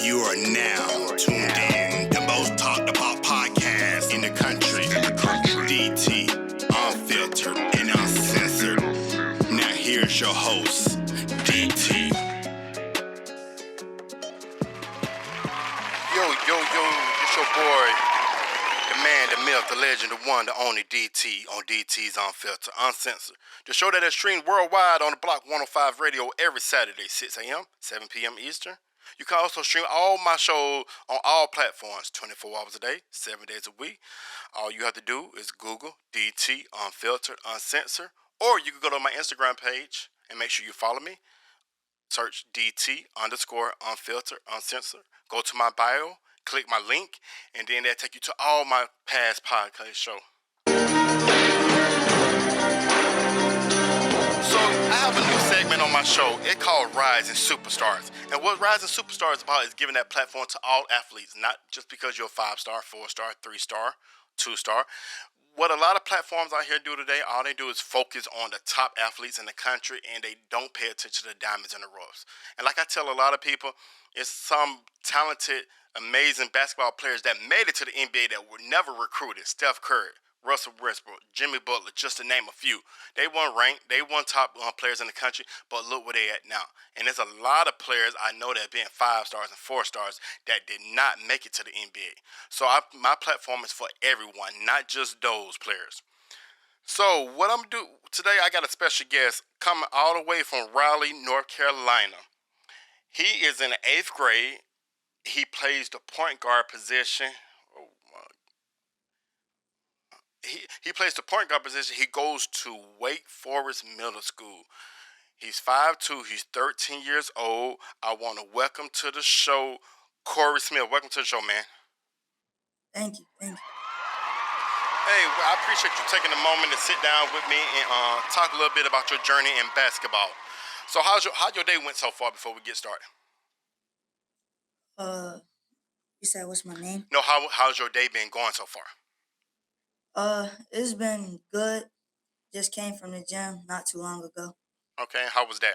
You are now tuned in the most talked about podcast in the country. DT, unfiltered and uncensored. Now here's your host, DT. Yo, it's your boy, the man, the myth, the legend, the one, the only DT on DT's Unfiltered, Uncensored. The show that is streamed worldwide on the Block 105 radio every Saturday, 6 a.m., 7 p.m. Eastern. You can also stream all my shows on all platforms, 24 hours a day, 7 days a week. All you have to do is Google DT Unfiltered, Uncensored, or you can go to my Instagram page and make sure you follow me. Search DT_Unfiltered, Uncensored. Go to my bio, click my link, and then that'll take you to all my past podcast shows. So I have a new segment on my show. It's called Rising Superstars. And what Rising Superstars is about is giving that platform to all athletes, not just because you're a 5-star, 4-star, 3-star, 2-star. What a lot of platforms out here do today, all they do is focus on the top athletes in the country, and they don't pay attention to the diamonds and the roughs. And like I tell a lot of people, it's some talented, amazing basketball players that made it to the NBA that were never recruited. Steph Curry, Russell Westbrook, Jimmy Butler, just to name a few. They weren't ranked. They weren't top players in the country, but look where they at now. And there's a lot of players I know that have been 5-stars and 4-stars that did not make it to the NBA. So my platform is for everyone, not just those players. So what I'm doing today, I got a special guest coming all the way from Raleigh, North Carolina. He is in the 8th grade. He plays the point guard position. He plays the point guard position. He goes to Wake Forest Middle School. He's 5'2". He's 13 years old. I want to welcome to the show Korey Smith. Welcome to the show, man. Thank you. Hey, I appreciate you taking a moment to sit down with me and talk a little bit about your journey in basketball. So how your day went so far before we get started? You said what's my name? No, how's your day been going so far? It's been good. Just came from the gym not too long ago. Okay, how was that?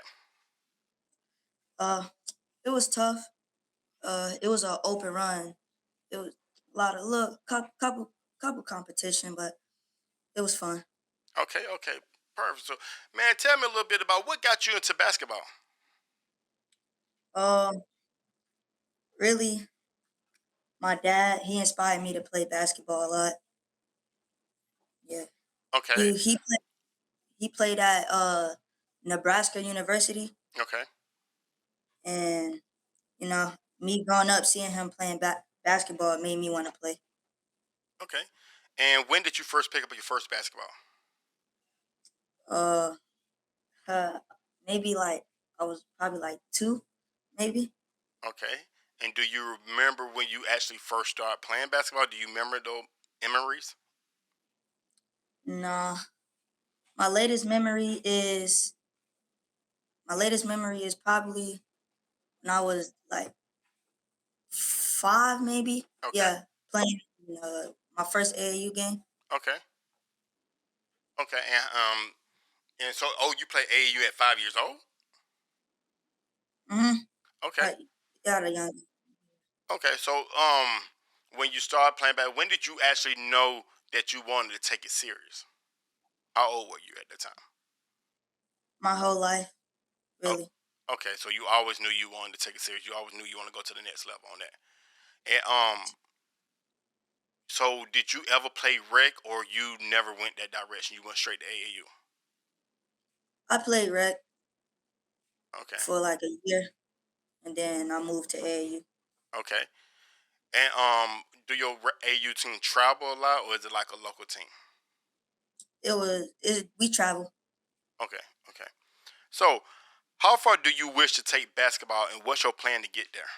It was tough. It was an open run. It was a lot of couple competition, but it was fun. Okay, perfect. So, man, tell me a little bit about what got you into basketball. Really, my dad, he inspired me to play basketball a lot. Yeah. Okay. He played at Nebraska University. Okay. And me growing up seeing him playing basketball made me want to play. Okay. And when did you first pick up your first basketball? Maybe I was probably 2, maybe. Okay. And do you remember when you actually first started playing basketball? Do you remember those memories? Nah. My latest memory is probably when I was 5, maybe. Okay. Yeah, playing my first AAU game. Okay. Okay. And so you play AAU at 5 years old? Mhm. Okay. Yeah, the young. Okay. So when you started playing basketball, when did you actually know that you wanted to take it serious? How old were you at the time? My whole life, really. Oh, okay, so you always knew you wanted to take it serious. You always knew you wanted to go to the next level on that. And so did you ever play rec, or you never went that direction? You went straight to AAU. I played rec. Okay. For a year, and then I moved to AAU. Okay. And do your AAU team travel a lot, or is it like a local team? We travel. Okay. So, how far do you wish to take basketball, and what's your plan to get there?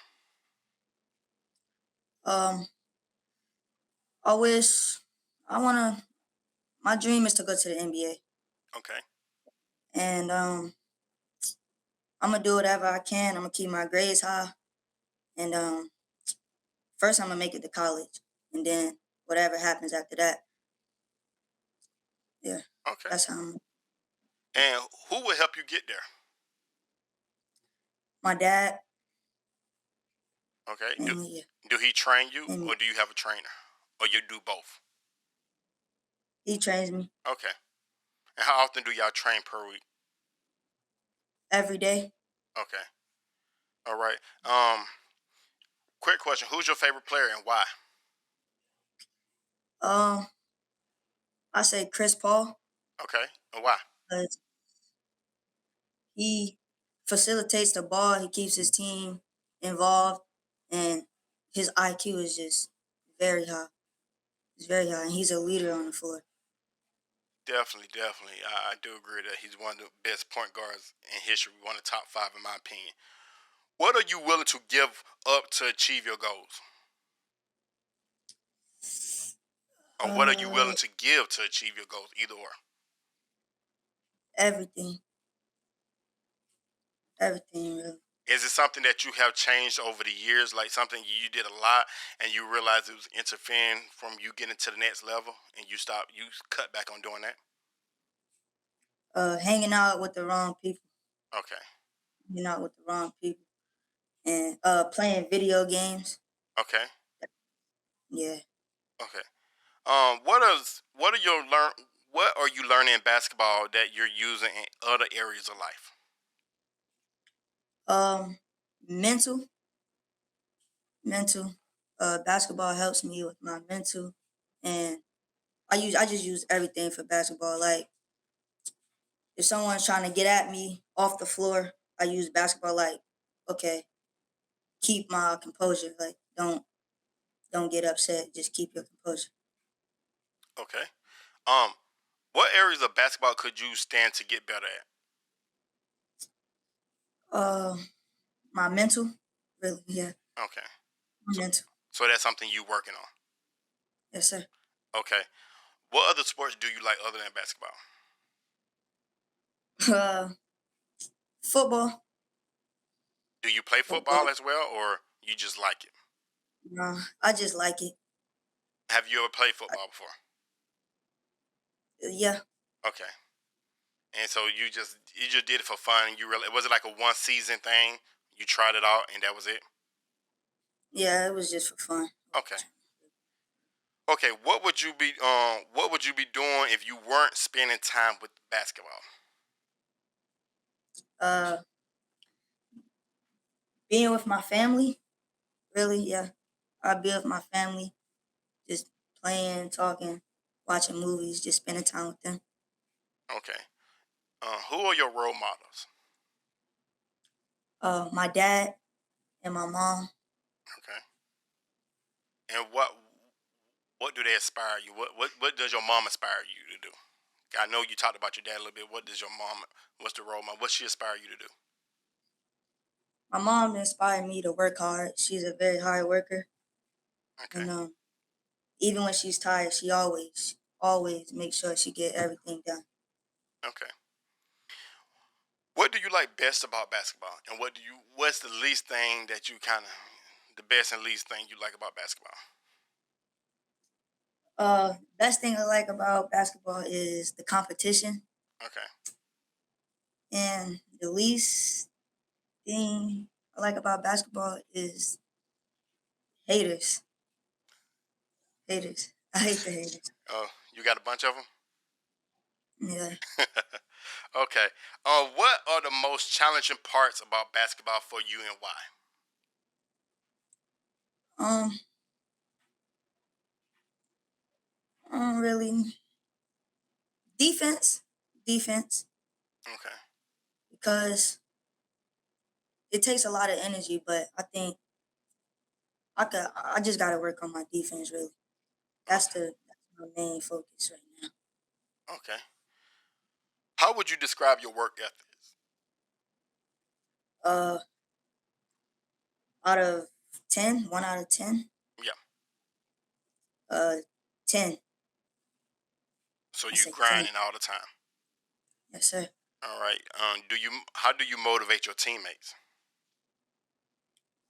My dream is to go to the NBA. Okay. And I'm gonna do whatever I can. I'm gonna keep my grades high, and first I'm gonna make it to college, and then whatever happens after that. Yeah. Okay. That's how I'm. And who will help you get there? My dad. Okay. mainly, yeah, Do he train you, mainly. or do you have a trainer, or you do both? He trains me Okay. And how often do y'all train per week? every day. Okay. All right. Quick question: who's your favorite player and why? Um, I say Chris Paul Okay. And why? because he facilitates the ball. He keeps his team involved, and his IQ is just very high. It's very high, and he's a leader on the floor. Definitely, definitely. I do agree that he's one of the best point guards in history, one of the top five in my opinion. What are you willing to give up to achieve your goals? Or what are you Uh, willing to give to achieve your goals? Either or. everything, everything really. Is it something that you have changed over the years, like something you did a lot and you realized it was interfering from you getting to the next level and you cut back on doing that? Hanging out with the wrong people, Okay. hanging out with the wrong people, and playing video games. Okay. Yeah. Okay. What are your learn what are you learning in basketball that you're using in other areas of life? Um, mental, mental. Basketball helps me with my mental, and I just use everything for basketball. Like if someone's trying to get at me off the floor, I use basketball. Like, okay, keep my composure. Like, don't get upset. Just keep your composure. Okay. Um, what areas of basketball could you stand to get better at? Uh, my mental, really, yeah, Okay. my So mental. so that's something you working on. Yes, sir. Okay. What other sports do you like other than basketball? Uh, football, Do you play football. football as well or you just like it? I just like it. Have you ever played I, football before? yeah, Okay. And so you just did it for fun and you really was it like a one season thing? You tried it out and that was it? yeah. It was just for fun. Okay. Okay, what would you be doing if you weren't spending time with basketball? Uh, being with my family, really, yeah. I'd be with my family, just playing, talking, watching movies, just spending time with them. Okay. Who are your role models? My dad and my mom. Okay. And what do they inspire you? What does your mom inspire you to do? I know you talked about your dad a little bit. What does your mom? What's the role model? What she inspire you to do? My mom inspired me to work hard. She's a very hard worker, Okay. and even when she's tired, she always makes sure she get everything done. Okay. What do you like best about basketball? And what's the least thing that you kind of the best and least thing you like about basketball? Best thing I like about basketball is the competition, Okay. and the least thing I like about basketball is haters. Haters. I hate the haters. Oh, you got a bunch of them? Yeah. Okay. What are the most challenging parts about basketball for you and why? Um. Really defense. Defense Okay. because it takes a lot of energy, but I think I just gotta work on my defense really. Okay. That's my main focus right now. Okay. How would you describe your work ethic? Uh out of 10, 1 out of 10, Yeah. uh 10. So I you say 10. grinding all the time. Yes, sir. All right. How do you motivate your teammates?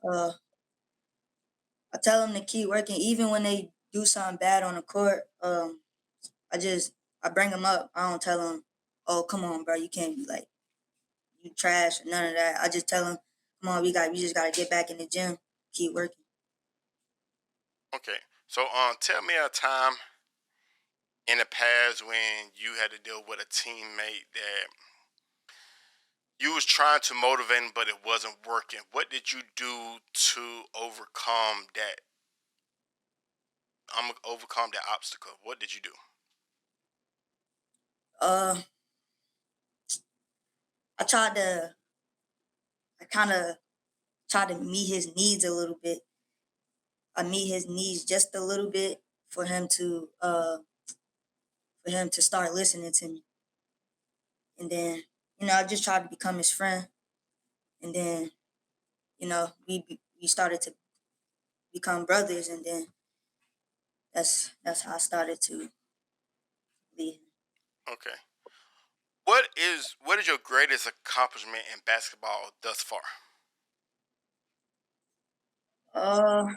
Uh I tell them to keep working even when they do something bad on the court. I just I bring them up. I don't tell them, "Oh, come on, bro, you can't be like you trash or none of that." I just tell them, "Come on, we just got to get back in the gym." keep working. Okay. So, tell me a time in the past when you had to deal with a teammate that you was trying to motivate him, but it wasn't working. What did you do to overcome that? Overcome that obstacle. What did you do? Uh, I tried to, I kind of tried to meet his needs a little bit. I meet his needs just a little bit for him to start listening to me. And then, I just tried to become his friend. And then, we started to become brothers. And then that's how I started to lead him. Okay. What is your greatest accomplishment in basketball thus far? Uh,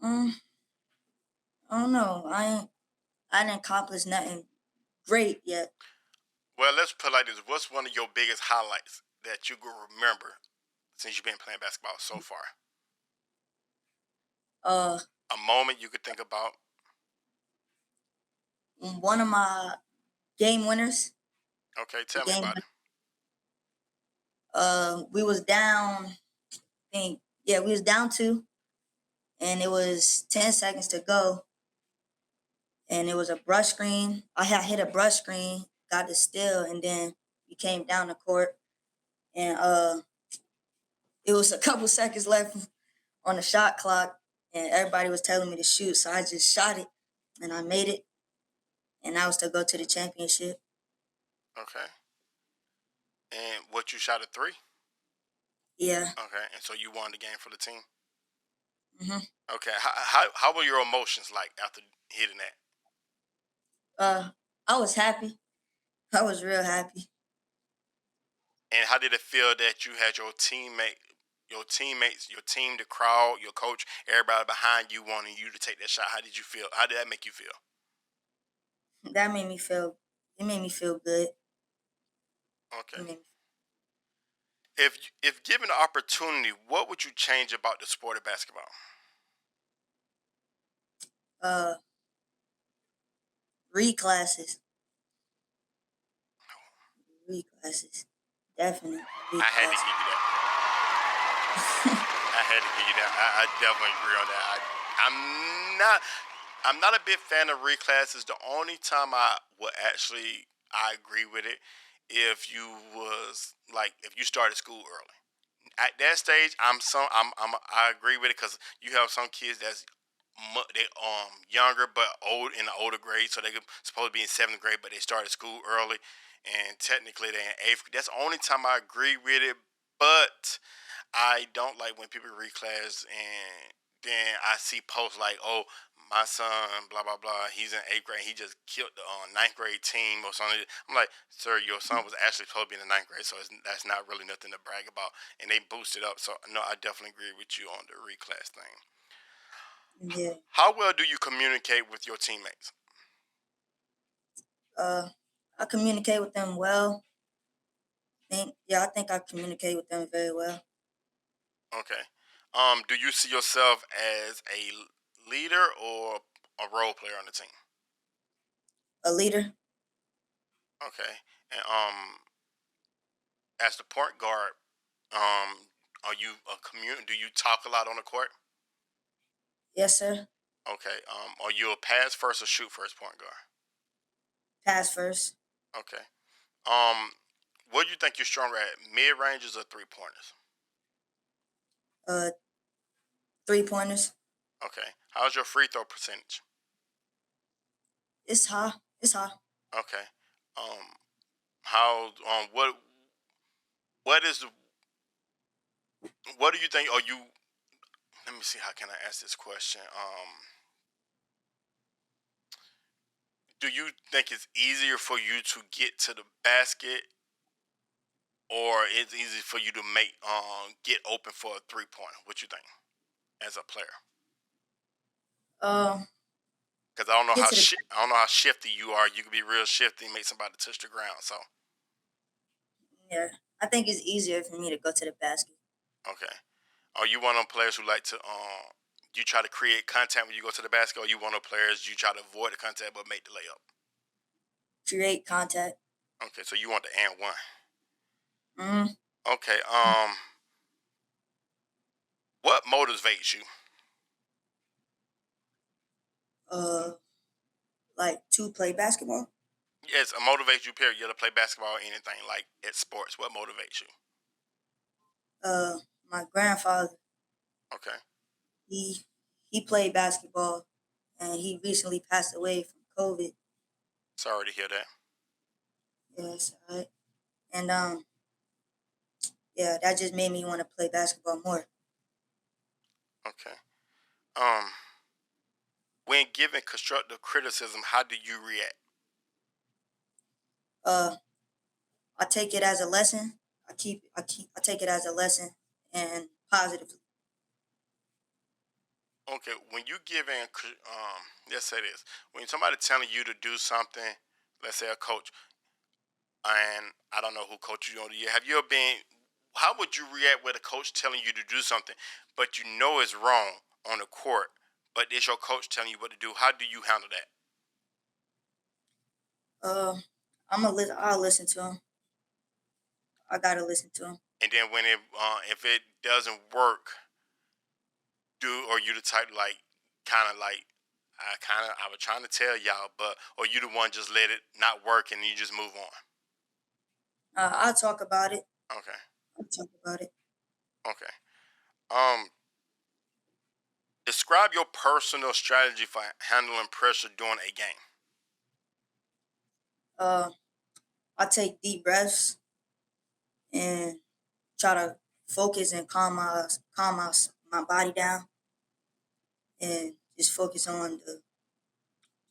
um, I don't know. I didn't accomplish nothing great yet. Well, let's put it like this. What's one of your biggest highlights that you can remember since you've been playing basketball so far? Uh, A moment you could think about. one of my game winners, Okay, the tell me game. about it. We was down. I think yeah, we was down two, and it was 10 seconds to go, and it was a brush screen. I had hit a brush screen, got the steal, and then we came down the court, and it was a couple seconds left on the shot clock, and everybody was telling me to shoot, so I just shot it, and I made it, and I was to go to the championship. Okay. And what you shot at three? Yeah. Okay. And so you won the game for the team? hmm Okay. How were your emotions like after hitting that? I was happy. I was real happy. And how did it feel that you had your teammates, your team, the crowd, your coach, everybody behind you wanting you to take that shot? How did you feel? How did that make you feel? That made me feel. It made me feel good. It Okay. made me, If given the opportunity, what would you change about the sport of basketball? uh, read classes. Read classes. Definitely read I had to classes. give you that. I had to give you that. I definitely agree on that. I'm not. I'm not a big fan of reclasses. The only time I would actually I agree with it if you was like if you started school early. At that stage, I agree with it because you have some kids that's they younger but old in the older grade, so they could supposed to be in seventh grade, but they started school early, and technically they in eighth. That's the only time I agree with it. But I don't like when people reclass and then I see posts like, "Oh, my son, blah blah blah, he's in eighth grade. He just killed the ninth grade team or something." I'm like, "Sir, your son was actually supposed to be in the ninth grade, so that's not really nothing to brag about." And they boost it up. So no, I definitely agree with you on the reclass thing. Yeah. How well do you communicate with your teammates? Uh, I communicate with them well. I think I communicate with them very well. Okay. Do you see yourself as a leader or a role player on the team? A leader. Okay. And as the point guard, are you a community? Do you talk a lot on the court? Yes, sir. Okay. Are you a pass first or shoot first point guard? Pass first. Okay. Um, what do you think you're stronger at? Mid ranges or 3 pointers? Uh, 3 pointers. Okay. How's your free throw percentage? It's high. It's high. Okay. Um, how what is what do you think? Are you? Let me see. How can I ask this question? Do you think it's easier for you to get to the basket, or it's easy for you to make get open for a 3 pointer? What you think as a player? Um, Because I don't know get how to the I don't know how shifty you are. You could be real shifty and make somebody touch the ground. So Yeah, I think it's easier for me to go to the basket. Okay. Are you one of them players who like to you try to create contact when you go to the basket, or you one of the players you try to avoid the contact but make the layup? Create contact. Okay, so you want the and one. Mm, Okay. What motivates you? uh, like to play basketball. Yes, it motivates you. Period. You to play basketball or anything like at sports. What motivates you? My grandfather, Okay. he he played basketball, and he recently passed away from COVID. Sorry to hear that. Yes, and yeah, that just made me want to play basketball more. Okay. Um, when given constructive criticism, how do you react? Uh, I take it as a lesson. I take it as a lesson and positively. Okay, when you given, let's say this, when somebody telling you to do something, let's say a coach, and I don't know who coach you on the year. Have you ever been? How would you react with a coach telling you to do something, but you know it's wrong on the court, but it's your coach telling you what to do? How do you handle that? Uh, I'll listen to him. I gotta listen to him. And then when if it doesn't work, or you the type like kind of like I was trying to tell y'all, but or you the one just let it not work and you just move on. I'll talk about it. Okay, I'll talk about it. okay. Um, describe your personal strategy for handling pressure during a game. Uh, I take deep breaths and try to focus and calm my body down and just focus on the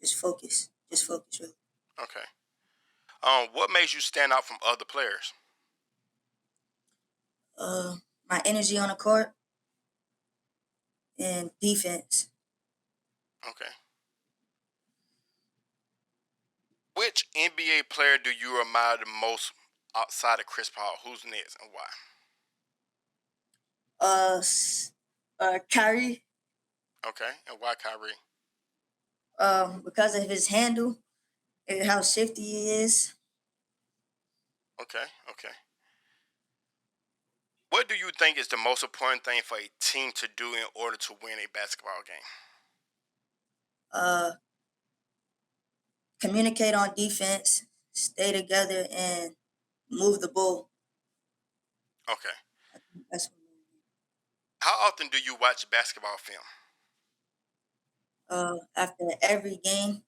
just focus really. Okay. What makes you stand out from other players? Uh, my energy on the court and defense. Okay. Which NBA player do you admire the most outside of Chris Paul? Who's next and why? Uh, Kyrie. Okay, and why Kyrie? Because of his handle and how shifty he is. Okay, okay. What do you think is the most important thing for a team to do in order to win a basketball game? Uh, Communicate on defense, stay together, and move the ball. Okay. That's How often do you watch basketball film? after every game.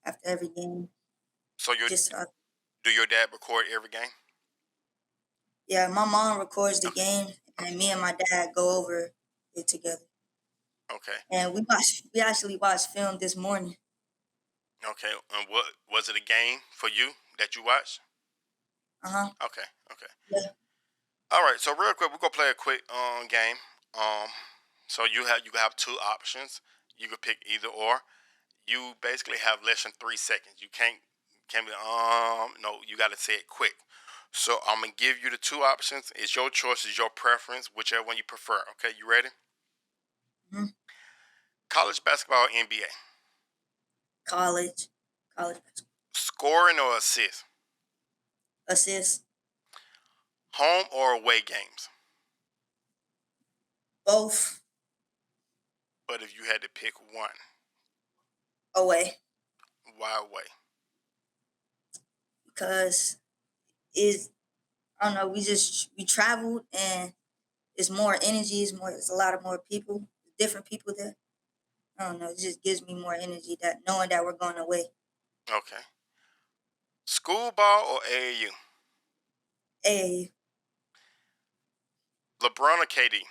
After every game, So your just do your dad record every game? yeah. My mom records the Okay. game, and Okay. me and my dad go over it together. Okay. And we actually watched film this morning. Okay. And what was it a game for you that you watched? Uh huh. Okay. Okay. Yeah. All right. So real quick, we're gonna play a quick game. Um, so you have two options. You could pick either or. You basically have less than 3 seconds. You can't be no. You got to say it quick. So I'm gonna give you the two options. It's your choice. It's your preference. Whichever one you prefer. Okay. You ready? Hmm. College basketball, NBA. College, college basketball. Scoring or assist. Assist, Home or away games. both But if you had to pick one, away why away? because is I don't know. We traveled and it's more energy. It's a lot of more people, different people there. I don't know. It just gives me more energy that knowing that we're going away. Okay. School ball or AAU. A LeBron or KD.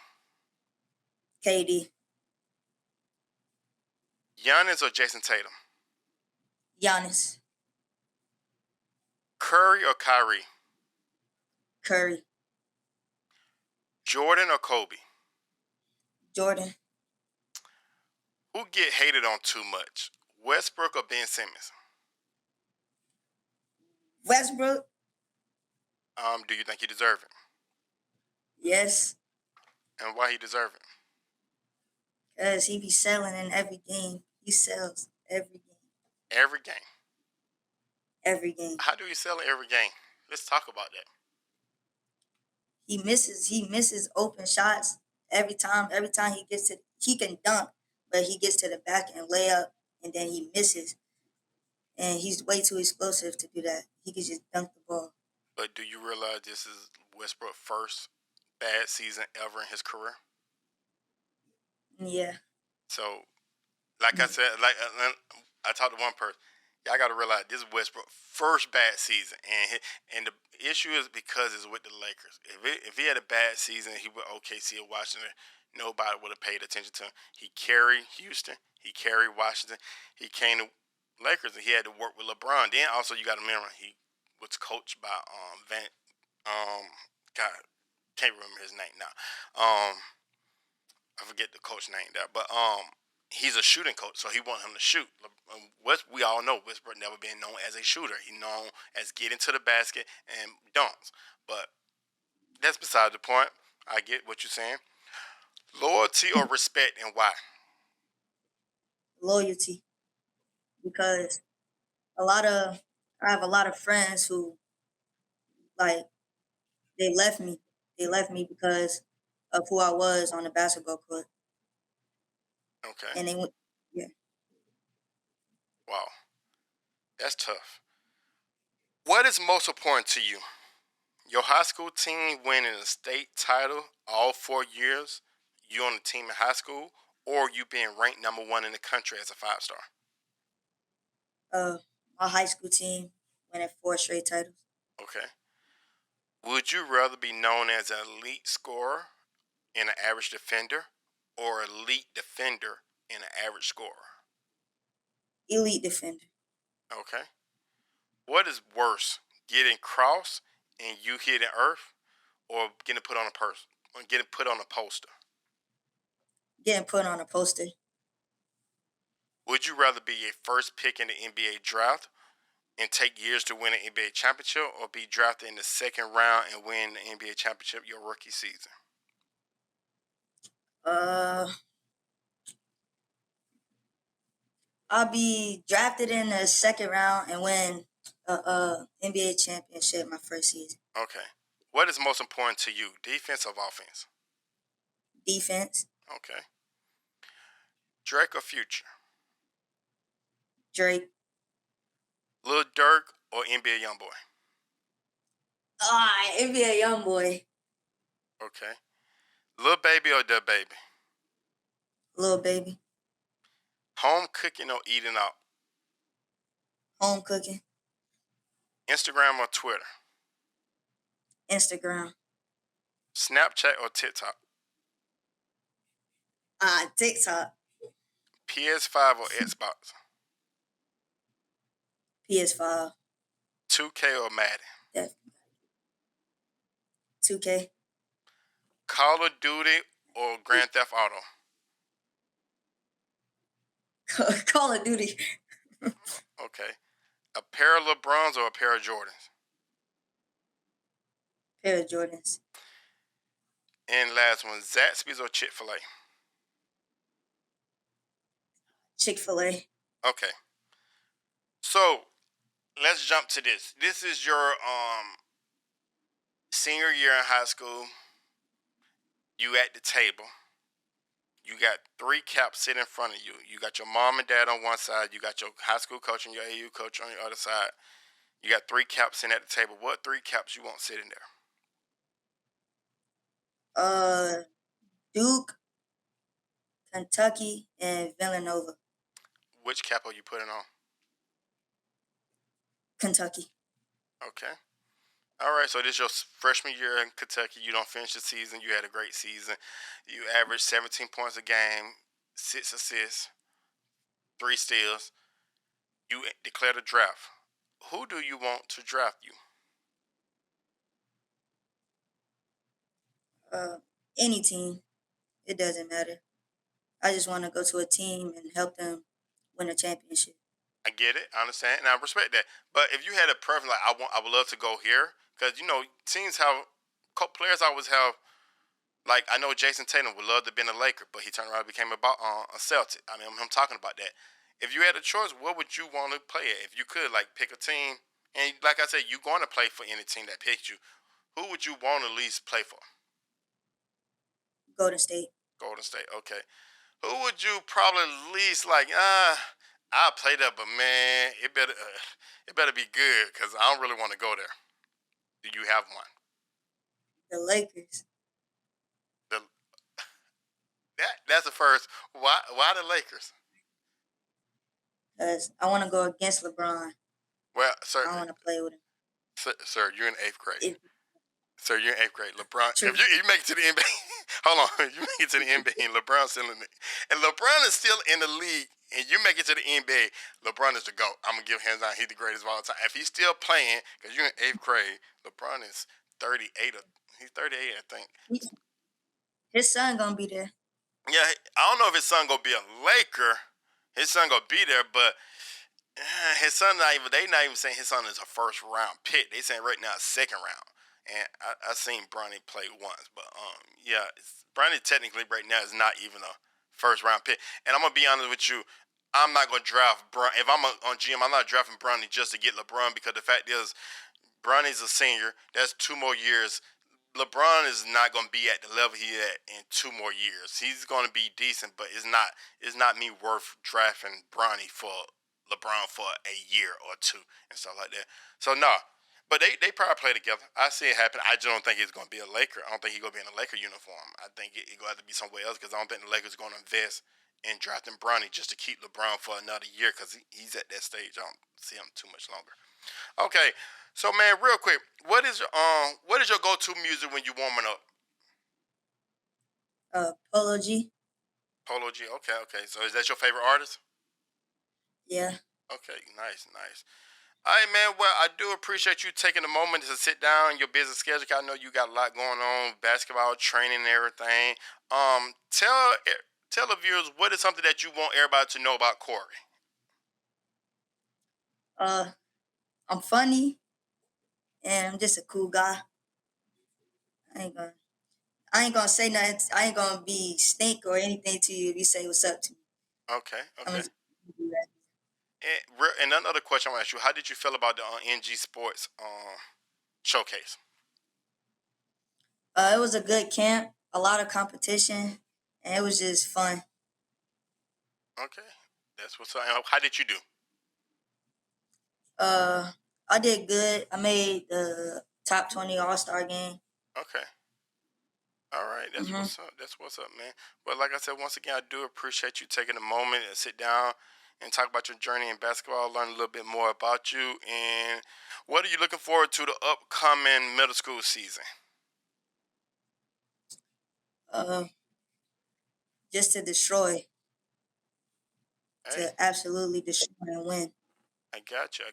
KD, Giannis or Jason Tatum. Giannis, Curry or Kyrie. Curry, Jordan or Kobe. Jordan, Who get hated on too much? Westbrook or Ben Simmons? Westbrook. Do you think he deserve it? Yes, And why he deserve it? because he be selling in every game. He sells every game. Every game. Every game. How do you sell it every game? Let's talk about that. He misses open shots every time. Every time he can dunk, but he gets to the back and lay up, and then he misses. And he's way too explosive to do that. He can just dunk the ball. But do you realize this is Westbrook's first bad season ever in his career? Yeah. So, like I said, I talked to one person. Y'all got to realize this is Westbrook's first bad season, and the issue is because it's with the Lakers. If he had a bad season, he would OKC or Washington. Nobody would have paid attention to him. He carried Houston. He carried Washington. He came to Lakers, and he had to work with LeBron. Then also you got to remember he was coached by God, can't remember his name now. I forget the coach name there, but he's a shooting coach, so he want him to shoot. We all know Westbrook never been known as a shooter. He's known as getting to the basket and dunks. But that's beside the point. I get what you're saying. Loyalty or respect, and why? Loyalty, because a lot of I have a lot of friends who like they left me. They left me because of who I was on the basketball court, Okay. and they went. Yeah. Wow. That's tough. What is most important to you? Your high school team winning a state title all 4 years, you on the team in high school, or you being ranked #1 in the country as a 5 star? Uh, my high school team winning 4 straight titles. Okay. Would you rather be known as an elite scorer and an average defender, or elite defender and an average scorer? Elite defender. Okay. What is worse, getting crossed and you hitting earth, or getting put on a person, or getting put on a poster? Getting put on a poster. Would you rather be a first pick in the NBA draft and take years to win an NBA championship, or be drafted in the second round and win the NBA championship your rookie season? Uh, I'll be drafted in the second round and win a NBA championship my first season. Okay. What is most important to you, defense or offense? Defense. Okay. Drake or Future? Drake. Lil Durk or NBA Youngboy? NBA YoungBoy. Okay. Lil Baby or Da Baby? Little baby. Home cooking or eating out? Home cooking. Instagram or Twitter? Instagram. Snapchat or TikTok? TikTok. PS5 or Xbox? PS5. 2K or Madden? Definitely. 2K. Call of Duty or Grand Theft Auto? Call of Duty. Okay. A pair of LeBrons or a pair of Jordans? Pair of Jordans. And last one, Zaxby's or Chick-fil-A? Chick-fil-A. Okay. So let's jump to this. This is your senior year in high school. You at the table. You got 3 caps sitting in front of you. You got your mom and dad on one side. You got your high school coach and your AU coach on the other side. You got 3 caps sitting at the table. What 3 caps you want sitting there? Duke, Kentucky, and Villanova. Which cap are you putting on? Kentucky. Okay. All right, so this is your freshman year in Kentucky. You don't finish the season. You had a great season. You averaged 17 points a game, 6 assists, 3 steals. You declared a draft. Who do you want to draft you? Any team. It doesn't matter. I just want to go to a team and help them win a championship. I get it. I understand, and I respect that. But if you had a preference, like I would love to go here. Because teams have players always have. Like, I know Jason Tatum would love to have been a Laker, but he turned around and became a Celtic. I mean, I'm talking about that. If you had a choice, what would you want to play at? If you could, like, pick a team, and like I said, you're going to play for any team that picked you, who would you want to at least play for? Golden State. Golden State, okay. Who would you probably least like? I'll play there, but man, it better be good because I don't really want to go there. Do you have one? The Lakers. The, that's the first. Why the Lakers? Because I want to go against LeBron. Well, sir, I want to play with him. sir, you're in 8th grade. If, Sir, you're in 8th grade. LeBron, true. if you make it to the NBA, hold on, you make it to the NBA, and LeBron's still in it, and LeBron is still in the league, and you make it to the NBA, LeBron is the GOAT. I'm gonna give hands down, he's the greatest of all time. If he's still playing, because you're in 8th grade, LeBron is 38. He's 38, I think. His son gonna be there. Yeah, I don't know if his son gonna be a Laker. His son gonna be there, but his son they not even saying his son is a first round pick. They saying right now second round. And I seen Bronny play once, but yeah, Bronny technically right now is not even a first round pick. And I'm gonna be honest with you, I'm not gonna draft Bronny. If I'm on GM, I'm not drafting Bronny just to get LeBron because the fact is, Bronny's a senior. That's 2 more years. LeBron is not gonna be at the level he at in 2 more years. He's gonna be decent, but it's not me worth drafting Bronny for LeBron for a year or 2 and stuff like that. So no. But they probably play together. I see it happen. I just don't think he's going to be a Laker. I don't think he's going to be in a Laker uniform. I think it's going to have to be somewhere else because I don't think the Lakers are going to invest in drafting Bronny just to keep LeBron for another year because he's at that stage. I don't see him too much longer. Okay, so man, real quick, what is your go-to music when you warming up? Polo G. Polo G. Okay. So is that your favorite artist? Yeah. Okay, nice. All right, man. Well, I do appreciate you taking a moment to sit down in your busy schedule. I know you got a lot going on, basketball, training, and everything. Tell the viewers what is something that you want everybody to know about Korey. I'm funny, and I'm just a cool guy. I ain't gonna say nothing. I ain't gonna be stink or anything to you if you say what's up to me. Okay. I'm gonna do that. And another question I want to ask you: how did you feel about the NG Sports showcase? It was a good camp, a lot of competition, and it was just fun. Okay, that's what's up. How did you do? I did good. I made the top 20 All-Star game. Okay. All right, that's what's up. That's what's up, man. Well, like I said, once again, I do appreciate you taking a moment and sit down and talk about your journey in basketball, learn a little bit more about you, and what are you looking forward to the upcoming middle school season? Uh, just to destroy, Hey, to absolutely destroy and win. I got you.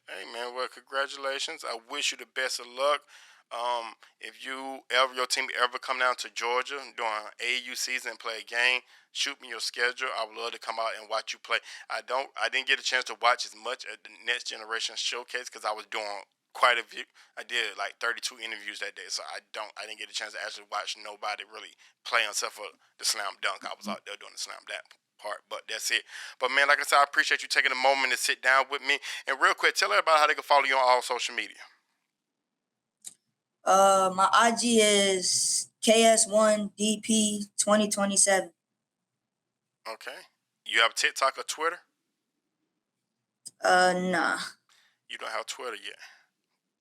Hey, man. Well, congratulations. I wish you the best of luck. If your team ever come down to Georgia during AAU season and play a game, shoot me your schedule. I would love to come out and watch you play. I didn't get a chance to watch as much at the Next Generation Showcase because I was doing quite a few. I did like 32 interviews that day, so I didn't get a chance to actually watch nobody really play except for the slam dunk. I was out there doing the slam dunk part, but that's it. But man, like I said, I appreciate you taking a moment to sit down with me. And real quick, tell everybody how they can follow you on all social media. My IG is KS1DP2027. Okay. You have TikTok or Twitter? Nah. You don't have Twitter yet.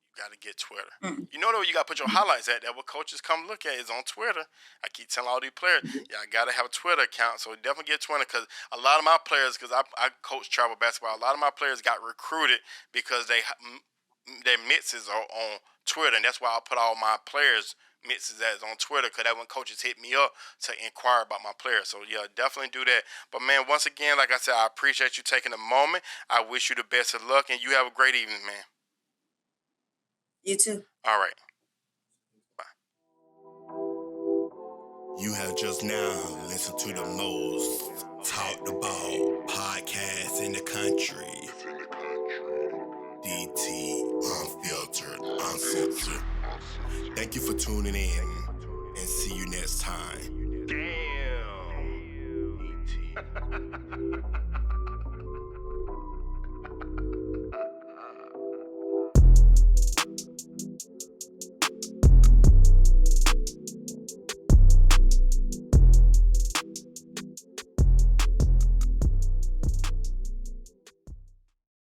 You got to get Twitter. Mm. You know where you got to put your highlights at. That what coaches come look at is on Twitter. I keep telling all these players, yeah, I got to have a Twitter account. So definitely get Twitter because a lot of my players, because I coach travel basketball, a lot of my players got recruited because their mixes are on Twitter. And that's why I put all my players' mixes as on Twitter because that when coaches hit me up to inquire about my players. So yeah, definitely do that. But man, once again, like I said, I appreciate you taking a moment. I wish you the best of luck and you have a great evening, man. You too. All right. Bye. You have just now listened to the most talked about podcast in the country. DT Unfiltered, Uncensored. Thank you for tuning in, and see you next time.